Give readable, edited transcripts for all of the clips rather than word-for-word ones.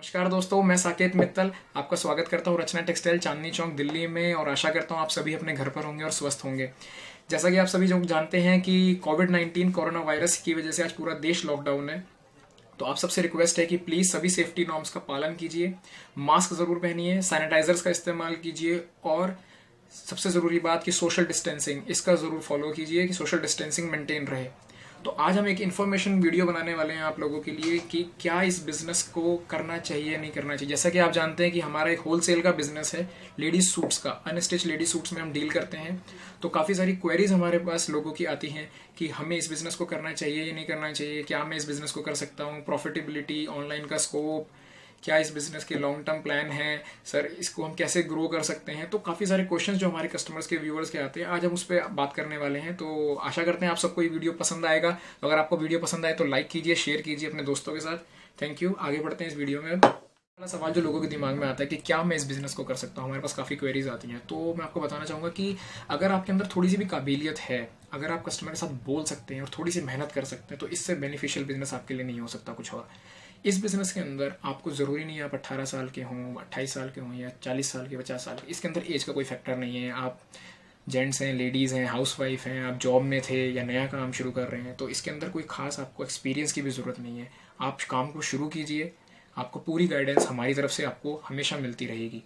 नमस्कार दोस्तों, मैं साकेत मित्तल आपका स्वागत करता हूँ रचना टेक्सटाइल चांदनी चौक दिल्ली में। और आशा करता हूँ आप सभी अपने घर पर होंगे और स्वस्थ होंगे। जैसा कि आप सभी जो जानते हैं कि कोविड-19 कोरोना वायरस की वजह से आज पूरा देश लॉकडाउन है। तो आप सबसे रिक्वेस्ट है कि प्लीज़ सभी सेफ्टी नॉर्म्स का पालन कीजिए, मास्क ज़रूर पहनिए, सैनिटाइजर्स का इस्तेमाल कीजिए और सबसे ज़रूरी बात कि सोशल डिस्टेंसिंग इसका ज़रूर फॉलो कीजिए कि सोशल डिस्टेंसिंग मेंटेन रहे। तो आज हम एक इन्फॉर्मेशन वीडियो बनाने वाले हैं आप लोगों के लिए कि क्या इस बिज़नेस को करना चाहिए नहीं करना चाहिए। जैसा कि आप जानते हैं कि हमारा एक होलसेल का बिज़नेस है लेडीज़ सूट्स का, अनस्टिच लेडीज सूट्स में हम डील करते हैं। तो काफ़ी सारी क्वेरीज हमारे पास लोगों की आती हैं कि हमें इस बिज़नेस को करना चाहिए या नहीं करना चाहिए, क्या मैं इस बिज़नेस को कर सकता हूँ, प्रॉफिटेबिलिटी, ऑनलाइन का स्कोप, क्या इस बिज़नेस के लॉन्ग टर्म प्लान है, सर इसको हम कैसे ग्रो कर सकते हैं। तो काफ़ी सारे क्वेश्चंस जो हमारे कस्टमर्स के व्यूअर्स के आते हैं, आज हम उस पर बात करने वाले हैं। तो आशा करते हैं आप सबको ये वीडियो पसंद आएगा। तो अगर आपको वीडियो पसंद आए तो लाइक कीजिए, शेयर कीजिए अपने दोस्तों के साथ। Thank you. आगे बढ़ते हैं इस वीडियो में। पहला सवाल जो लोगों के दिमाग में आता है कि क्या मैं इस बिज़नेस को कर सकता हूँ, हमारे पास काफ़ी क्वेरीज आती हैं। तो मैं आपको बताना चाहूँगा कि अगर आपके अंदर थोड़ी सी भी काबिलियत है, अगर आप कस्टमर के साथ बोल सकते हैं और थोड़ी सी मेहनत कर सकते हैं, तो इससे बेनिफिशियल बिजनेस आपके लिए नहीं हो सकता कुछ और। इस बिज़नेस के अंदर आपको ज़रूरी नहीं है आप 18 साल के हों, 28 साल के हों या 40 साल के, 50 साल के। इसके अंदर एज का कोई फैक्टर नहीं है। आप जेंट्स हैं, लेडीज़ हैं, हाउस वाइफ हैं, आप जॉब में थे या नया काम शुरू कर रहे हैं, तो इसके अंदर कोई खास आपको एक्सपीरियंस की भी ज़रूरत नहीं है। आप काम को शुरू कीजिए, आपको पूरी गाइडेंस हमारी तरफ से आपको हमेशा मिलती रहेगी।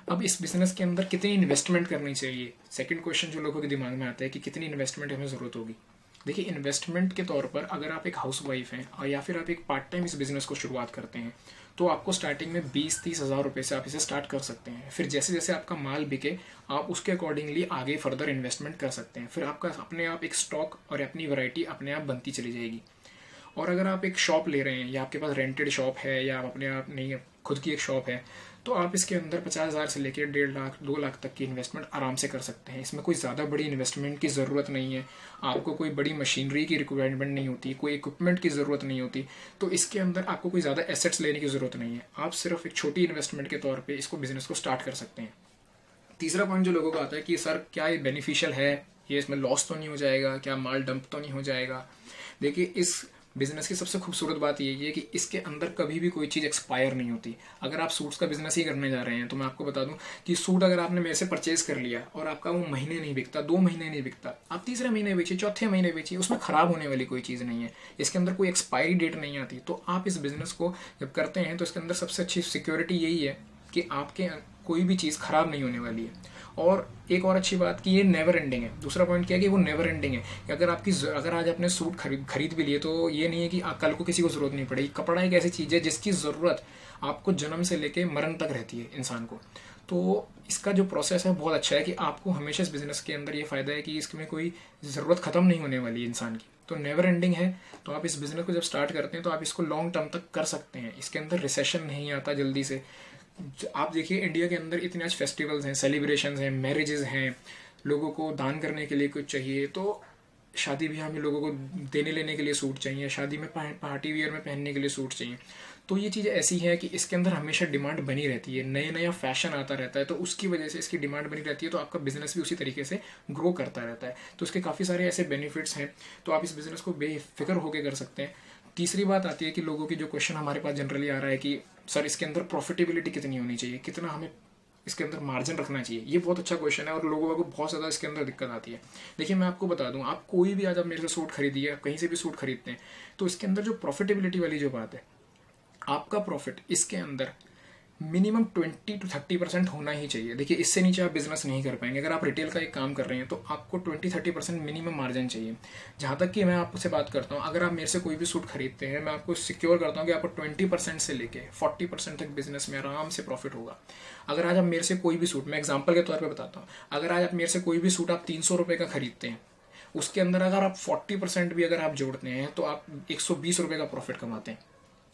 अब इस बिज़नेस के अंदर कितनी इन्वेस्टमेंट करनी चाहिए, सेकंड क्वेश्चन जो लोगों के दिमाग में आता है कि कितनी इन्वेस्टमेंट हमें ज़रूरत होगी। देखिए, इन्वेस्टमेंट के तौर पर अगर आप एक हाउस वाइफ हैं और या फिर आप एक पार्ट टाइम इस बिज़नेस को शुरुआत करते हैं, तो आपको स्टार्टिंग में 20-30 हज़ार रुपये से आप इसे स्टार्ट कर सकते हैं। फिर जैसे जैसे आपका माल बिके, आप उसके अकॉर्डिंगली आगे फर्दर इन्वेस्टमेंट कर सकते हैं। फिर आपका अपने आप एक स्टॉक और अपनी वैरायटी अपने आप बनती चली जाएगी। और अगर आप एक शॉप ले रहे हैं या आपके पास रेंटेड शॉप है या आप अपने आप नहीं खुद की एक शॉप है, तो आप इसके अंदर 50,000 से लेकर 1.5 लाख 2 लाख तक की इन्वेस्टमेंट आराम से कर सकते हैं। इसमें कोई ज़्यादा बड़ी इन्वेस्टमेंट की ज़रूरत नहीं है, आपको कोई बड़ी मशीनरी की रिक्वायरमेंट नहीं होती, कोई इक्विपमेंट की ज़रूरत नहीं होती। तो इसके अंदर आपको कोई ज़्यादा एसेट्स लेने की ज़रूरत नहीं है। आप सिर्फ एक छोटी इन्वेस्टमेंट के तौर पर इसको बिज़नेस को स्टार्ट कर सकते हैं। तीसरा पॉइंट जो लोगों को आता है कि सर क्या ये बेनिफिशियल है, ये इसमें लॉस तो नहीं हो जाएगा, क्या माल डंप तो नहीं हो जाएगा। देखिए, इस बिज़नेस की सबसे खूबसूरत बात यही है कि इसके अंदर कभी भी कोई चीज़ एक्सपायर नहीं होती। अगर आप सूट्स का बिज़नेस ही करने जा रहे हैं तो मैं आपको बता दूं कि सूट अगर आपने मेरे से परचेज कर लिया और आपका वो महीने नहीं बिकता, 2 महीने नहीं बिकता, आप तीसरे महीने बेचिए, चौथे महीने बेचिए, उसमें ख़राब होने वाली कोई चीज़ नहीं है। इसके अंदर कोई एक्सपायरी डेट नहीं आती। तो आप इस बिज़नेस को जब करते हैं तो इसके अंदर सबसे अच्छी सिक्योरिटी यही है कि आपके कोई भी चीज़ ख़राब नहीं होने वाली है। और एक और अच्छी बात कि ये नेवर एंडिंग है। दूसरा पॉइंट क्या है कि वो नेवर एंडिंग है कि अगर आज आपने सूट खरीद भी लिए तो ये नहीं है कि कल को किसी को ज़रूरत नहीं पड़ेगी। कपड़ा एक ऐसी चीज़ है जिसकी ज़रूरत आपको जन्म से लेके मरण तक रहती है इंसान को। तो इसका जो प्रोसेस है बहुत अच्छा है कि आपको हमेशा इस बिज़नेस के अंदर ये फ़ायदा है कि इसमें कोई ज़रूरत ख़त्म नहीं होने वाली है इंसान की। तो नेवर एंडिंग है। तो आप इस बिज़नेस को जब स्टार्ट करते हैं तो आप इसको लॉन्ग टर्म तक कर सकते हैं। इसके अंदर रिसेशन नहीं आता जल्दी से। आप देखिए, इंडिया के अंदर इतने आज फेस्टिवल्स हैं, सेलिब्रेशंस हैं, मैरिजेस हैं, लोगों को दान करने के लिए कुछ चाहिए, तो शादी ब्याह में लोगों को देने लेने के लिए सूट चाहिए, शादी में पार्टी वियर में पहनने के लिए सूट चाहिए। तो ये चीज़ ऐसी है कि इसके अंदर हमेशा डिमांड बनी रहती है, नया नया फैशन आता रहता है, तो उसकी वजह से इसकी डिमांड बनी रहती है। तो आपका बिजनेस भी उसी तरीके से ग्रो करता रहता है। तो इसके काफ़ी सारे ऐसे बेनिफिट्स हैं। तो आप इस बिज़नेस को बेफिक्र होकर कर सकते हैं। तीसरी बात आती है कि लोगों की जो क्वेश्चन हमारे पास जनरली आ रहा है कि सर इसके अंदर प्रॉफिटेबिलिटी कितनी होनी चाहिए, कितना हमें इसके अंदर मार्जिन रखना चाहिए। ये बहुत अच्छा क्वेश्चन है और लोगों को बहुत ज़्यादा इसके अंदर दिक्कत आती है। देखिए, मैं आपको बता दूं, आप कोई भी आज आप मेरे से सूट खरीदिए, आप कहीं से भी सूट खरीदते हैं, तो इसके अंदर जो प्रॉफिटेबिलिटी वाली जो बात है, आपका प्रॉफिट इसके अंदर मिनिमम 20-30% होना ही चाहिए। देखिए, इससे नीचे आप बिजनेस नहीं कर पाएंगे। अगर आप रिटेल का एक काम कर रहे हैं तो आपको 20-30% मिनिमम मार्जिन चाहिए। जहाँ तक कि मैं आपसे बात करता हूँ, अगर आप मेरे से कोई भी सूट खरीदते हैं, मैं आपको सिक्योर करता हूँ कि आपको 20% से लेके 40% तक बिजनेस में आराम से प्रॉफिट होगा। अगर आज आप मेरे से कोई भी सूट, मैं एग्जाम्पल के तौर पर बताता हूँ, अगर आज आप मेरे से कोई भी सूट आप 300 रुपये का खरीदते हैं, उसके अंदर अगर आप 40% भी अगर आप जोड़ते हैं तो आप 120 रुपये का प्रॉफिट कमाते हैं।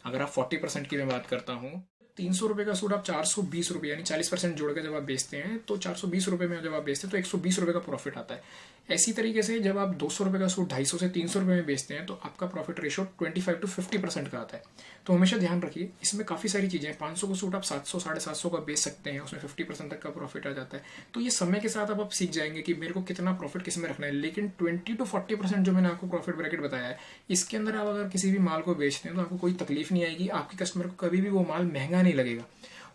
अगर आप 40% की मैं बात करता हूँ ₹300 का सूट आप 420 रुपये यानी 40% जोड़ के जब आप बेचते हैं तो 420 रुपये में जब आप बेचते हैं तो 120 रुपये का प्रॉफिट आता है। ऐसी तरीके से जब आप 200 रुपये का सूट 250 से 300 रुपये में बेचते हैं तो आपका प्रॉफिट रेशो 25 to 50% का आता है। तो हमेशा ध्यान रखिए, इसमें काफ़ी सारी चीज़ें हैं। 500 का सूट आप 700 750 का बेच सकते हैं, उसमें 50% तक का प्रॉफिट आ जाता है। तो ये समय के साथ आप सीख जाएंगे कि मेरे को कितना प्रॉफिट किस में रखना है। लेकिन 20 to 40% जो मैंने आपको प्रॉफिट ब्रैकेट बताया है, इसके अंदर आप अगर किसी भी माल को बेचते हैं तो आपको कोई तकलीफ नहीं आएगी। आपके कस्टमर को कभी भी वो माल महंगा नहीं लगेगा,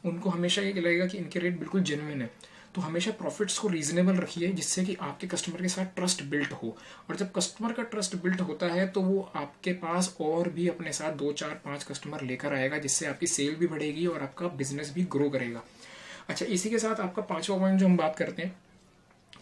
उनको हमेशा ये लगेगा कि इनके रेट बिल्कुल जेन्युइन है। तो हमेशा प्रॉफिट्स को रीजनेबल रखिए जिससे कि आपके कस्टमर के साथ ट्रस्ट बिल्ट हो। और जब कस्टमर का ट्रस्ट बिल्ट होता है तो वो आपके पास और भी अपने साथ 2 4 5 कस्टमर लेकर आएगा, जिससे आपकी सेल भी बढ़ेगी और आपका बिजनेस भी ग्रो करेगा। अच्छा, इसी के साथ आपका 5वां पॉइंट जो हम बात करते हैं,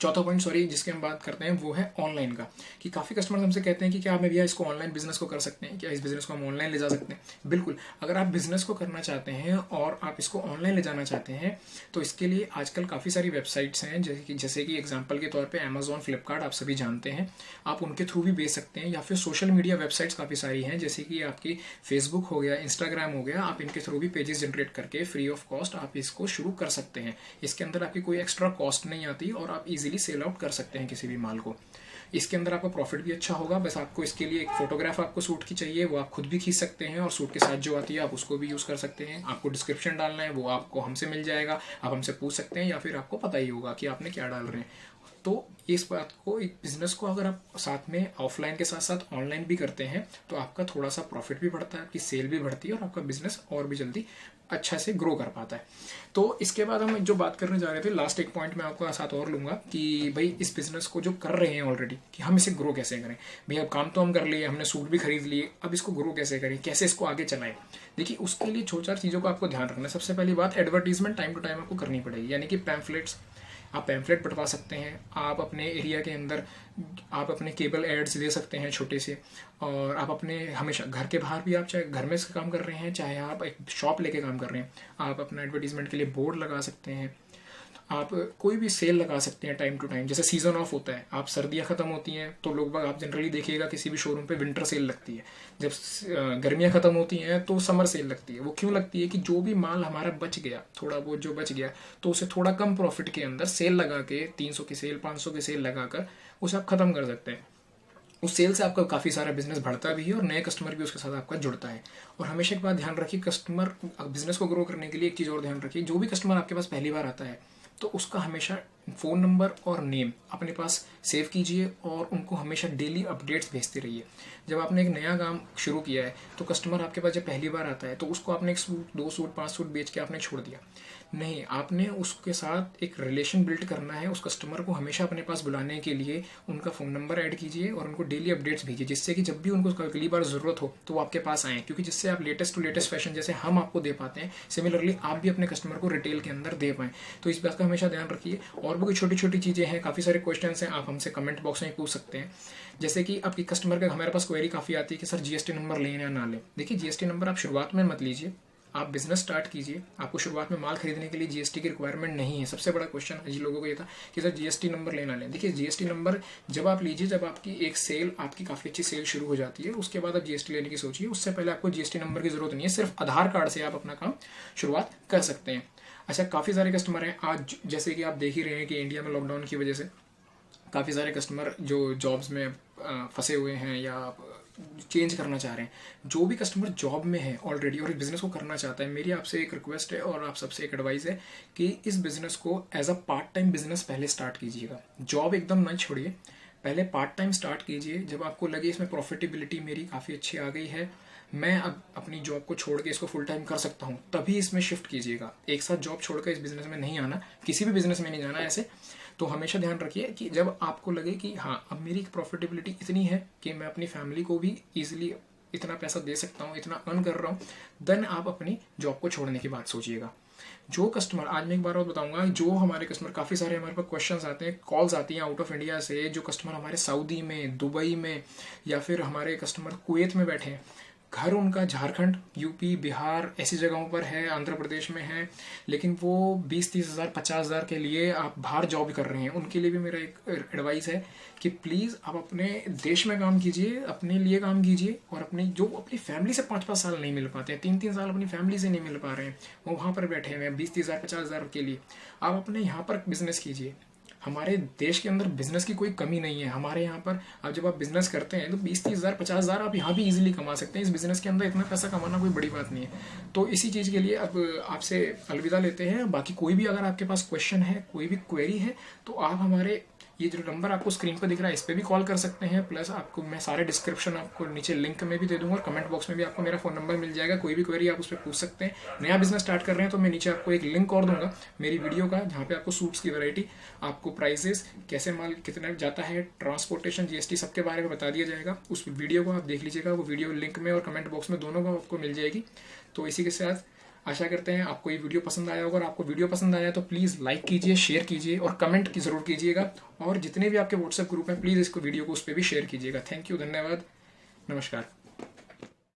चौथा पॉइंट सॉरी जिसकी हम बात करते हैं वो है ऑनलाइन का। कि काफ़ी कस्टमर्स हमसे कहते हैं कि क्या मैं भैया इसको ऑनलाइन बिजनेस को कर सकते हैं, क्या इस बिजनेस को हम ऑनलाइन ले जा सकते हैं। बिल्कुल, अगर आप बिजनेस को करना चाहते हैं और आप इसको ऑनलाइन ले जाना चाहते हैं तो इसके लिए आजकल काफ़ी सारी वेबसाइट्स हैं, जैसे कि एग्जाम्पल के तौर पर अमेजोन, फ्लिपकार्ट आप सभी जानते हैं। आप उनके थ्रू भी बेच सकते हैं, या फिर सोशल मीडिया वेबसाइट्स काफ़ी सारी हैं जैसे कि आपकी फेसबुक हो गया, इंस्टाग्राम हो गया। आप इनके थ्रू भी पेजेस जनरेट करके फ्री ऑफ कॉस्ट आप इसको शुरू कर सकते हैं। इसके अंदर आपकी कोई एक्स्ट्रा कॉस्ट नहीं आती और आप इजीली सेल आउट कर सकते हैं किसी भी माल को। इसके अंदर आपका प्रॉफिट भी अच्छा होगा। बस आपको इसके लिए एक फोटोग्राफ आपको सूट की चाहिए, वो आप खुद भी खींच सकते हैं और सूट के साथ जो आती है आप उसको भी यूज़ कर सकते हैं। आपको डिस्क्रिप्शन डालना है वो आपको हमसे मिल जाएगा, आप हमसे पूछ सकते हैं, या फिर आपको पता ही होगा कि आपने क्या डाल रहे हैं। तो इस बात को, एक बिजनेस को अगर आप साथ में ऑफलाइन के साथ साथ ऑनलाइन भी करते हैं तो आपका थोड़ा सा प्रॉफिट भी बढ़ता है, आपकी सेल भी बढ़ती है और आपका बिजनेस और भी जल्दी अच्छा से ग्रो कर पाता है। तो इसके बाद हम जो बात करने जा रहे थे, लास्ट एक पॉइंट मैं आपको साथ और लूंगा कि भाई इस बिजनेस को जो कर रहे हैं ऑलरेडी, कि हम इसे ग्रो कैसे करें। भैया अब काम तो हम कर लिए, हमने सूट भी खरीद लिए, अब इसको ग्रो कैसे करें, कैसे इसको आगे चलाएं। देखिए, उसके लिए 4 4 चीज़ों का आपको ध्यान रखना है। सबसे पहली बात, एडवर्टीजमेंट टाइम टू टाइम आपको करनी पड़ेगी, यानी कि पैम्फलेट्स, आप पैम्फलेट बंटवा सकते हैं। आप अपने एरिया के अंदर आप अपने केबल एड्स दे सकते हैं छोटे से। और आप अपने हमेशा घर के बाहर भी, आप चाहे घर में से काम कर रहे हैं चाहे आप एक शॉप लेके काम कर रहे हैं, आप अपना एडवर्टीजमेंट के लिए बोर्ड लगा सकते हैं। आप कोई भी सेल लगा सकते हैं टाइम टू टाइम। जैसे सीजन ऑफ होता है, आप सर्दियाँ खत्म होती हैं तो लोग बाग, आप जनरली देखिएगा किसी भी शोरूम पे विंटर सेल लगती है। जब गर्मियाँ खत्म होती हैं तो समर सेल लगती है। वो क्यों लगती है कि जो भी माल हमारा बच गया, थोड़ा बहुत जो बच गया, तो उसे थोड़ा कम प्रॉफिट के अंदर सेल लगा के 300 की सेल, 500 की सेल लगाकर उसे आप खत्म कर सकते हैं। उस सेल से आपका काफ़ी सारा बिजनेस बढ़ता भी है और नए कस्टमर भी उसके साथ आपका जुड़ता है। और हमेशा एक बात ध्यान रखिए, कस्टमर बिजनेस को ग्रो करने के लिए एक चीज़ और ध्यान रखिए, जो भी कस्टमर आपके पास पहली बार आता है तो उसका हमेशा फ़ोन नंबर और नेम अपने पास सेव कीजिए और उनको हमेशा डेली अपडेट्स भेजते रहिए। जब आपने एक नया काम शुरू किया है तो कस्टमर आपके पास जब पहली बार आता है तो उसको आपने 1 सूट, 2 सूट, 5 सूट बेच के आपने छोड़ दिया नहीं, आपने उसके साथ एक रिलेशन बिल्ड करना है। उस कस्टमर को हमेशा अपने पास बुलाने के लिए उनका फ़ोन नंबर ऐड कीजिए और उनको डेली अपडेट्स भेजिए, जिससे कि जब भी उनको अगली बार ज़रूरत हो तो वो आपके पास आएँ। क्योंकि जिससे आप लेटेस्ट टू लेटेस्ट फैशन जैसे हम आपको दे पाते हैं, सिमिलरली आप भी अपने कस्टमर को रिटेल के अंदर दे पाएँ। तो इस बात का हमेशा ध्यान रखिए। और भी कोई छोटी छोटी चीज़ें हैं, काफ़ी सारे क्वेश्चन हैं, आप हमसे कमेंट बॉक्स में पूछ सकते हैं। जैसे कि आपकी कस्टमर का हमारे पास क्वेरी काफ़ी आती है कि सर जीएसटी नंबर लें या ना लें। देखिए, जीएसटी नंबर आप शुरुआत में मत लीजिए, आप बिजनेस स्टार्ट कीजिए। आपको शुरुआत में माल खरीदने के लिए जीएसटी की रिक्वायरमेंट नहीं है। सबसे बड़ा क्वेश्चन जिन लोगों को ये था कि सर जीएसटी नंबर लेना लें। देखिए, जीएसटी नंबर जब आप लीजिए, जब आपकी एक सेल, आपकी काफ़ी अच्छी सेल शुरू हो जाती है, उसके बाद आप जीएसटी लेने की सोचिए। उससे पहले आपको जीएसटी नंबर की जरूरत नहीं है, सिर्फ आधार कार्ड से आप अपना काम शुरुआत कर सकते हैं। अच्छा, काफ़ी सारे कस्टमर हैं आज, जैसे कि आप देख ही रहे हैं कि इंडिया में लॉकडाउन की वजह से काफ़ी सारे कस्टमर जो जॉब्स में फंसे हुए हैं या चेंज करना चाह रहे हैं। जो भी कस्टमर जॉब में है ऑलरेडी और इस बिज़नेस को करना चाहता है, मेरी आपसे एक रिक्वेस्ट है और आप सबसे एक एडवाइस है कि इस बिज़नेस को as a part time business पहले स्टार्ट कीजिएगा। जॉब एकदम ना छोड़िए, पहले पार्ट टाइम स्टार्ट कीजिए। जब आपको लगे इसमें प्रॉफिटेबिलिटी मेरी काफ़ी अच्छी आ गई है, मैं अब अपनी जॉब को छोड़ के इसको फुल टाइम कर सकता हूँ, तभी इसमें शिफ्ट कीजिएगा। एक साथ जॉब छोड़कर इस बिज़नेस में नहीं आना, किसी भी बिज़नेस में नहीं जाना ऐसे। तो हमेशा ध्यान रखिए कि जब आपको लगे कि हाँ, अब मेरी प्रॉफिटेबिलिटी इतनी है कि मैं अपनी फैमिली को भी ईजिली इतना पैसा दे सकता हूँ, इतना अर्न कर रहा हूँ, देन आप अपनी जॉब को छोड़ने की बात सोचिएगा। जो कस्टमर, आज मैं एक बार और बताऊंगा, जो हमारे कस्टमर, काफ़ी सारे हमारे पास क्वेश्चंस आते हैं, कॉल्स आती हैं आउट ऑफ इंडिया से, जो कस्टमर हमारे सऊदी में, दुबई में, या फिर हमारे कस्टमर कुवैत में बैठे हैं, घर उनका झारखंड, यूपी, बिहार ऐसी जगहों पर है, आंध्र प्रदेश में है, लेकिन वो 20-30 हज़ार 50 हज़ार के लिए आप बाहर जॉब कर रहे हैं, उनके लिए भी मेरा एक एडवाइस है कि प्लीज़ आप अपने देश में काम कीजिए, अपने लिए काम कीजिए, और अपनी फैमिली से 5-5 साल नहीं मिल पाते हैं, 3-3 साल अपनी फैमिली से नहीं मिल पा रहे हैं, वो वहाँ पर बैठे हुए हैं 20-30 हज़ार 50 हज़ार के लिए, आप अपने यहाँ पर बिजनेस कीजिए। हमारे देश के अंदर बिजनेस की कोई कमी नहीं है। हमारे यहाँ पर आप जब आप बिजनेस करते हैं तो 20-30 हज़ार 50 हज़ार आप यहाँ भी इजीली कमा सकते हैं। इस बिजनेस के अंदर इतना पैसा कमाना कोई बड़ी बात नहीं है। तो इसी चीज़ के लिए अब आपसे अलविदा लेते हैं। बाकी कोई भी अगर आपके पास क्वेश्चन है, कोई भी क्वेरी है, तो आप हमारे ये जो नंबर आपको स्क्रीन पर दिख रहा है इस पर भी कॉल कर सकते हैं। प्लस आपको मैं सारे डिस्क्रिप्शन आपको नीचे लिंक में भी दे दूंगा और कमेंट बॉक्स में भी आपको मेरा फ़ोन नंबर मिल जाएगा। कोई भी क्वेरी आप उस पर पूछ सकते हैं। नया बिजनेस स्टार्ट कर रहे हैं तो मैं नीचे आपको एक लिंक और दूंगा मेरी वीडियो का, जहाँ पे आपको सूट्स की वैरायटी, आपको प्राइसेस, कैसे माल कितना जाता है, ट्रांसपोर्टेशन, जीएसटी सबके बारे में बता दिया जाएगा। उस वीडियो को आप देख लीजिएगा, वो वीडियो लिंक में और कमेंट बॉक्स में दोनों को आपको मिल जाएगी। तो इसी के साथ आशा करते हैं आपको ये वीडियो पसंद आया होगा। और आपको वीडियो पसंद आया तो प्लीज़ लाइक कीजिए, शेयर कीजिए और कमेंट की ज़रूर कीजिएगा। और जितने भी आपके व्हाट्सएप ग्रुप हैं प्लीज़ इसको वीडियो को उस पर भी शेयर कीजिएगा। थैंक यू, धन्यवाद, नमस्कार।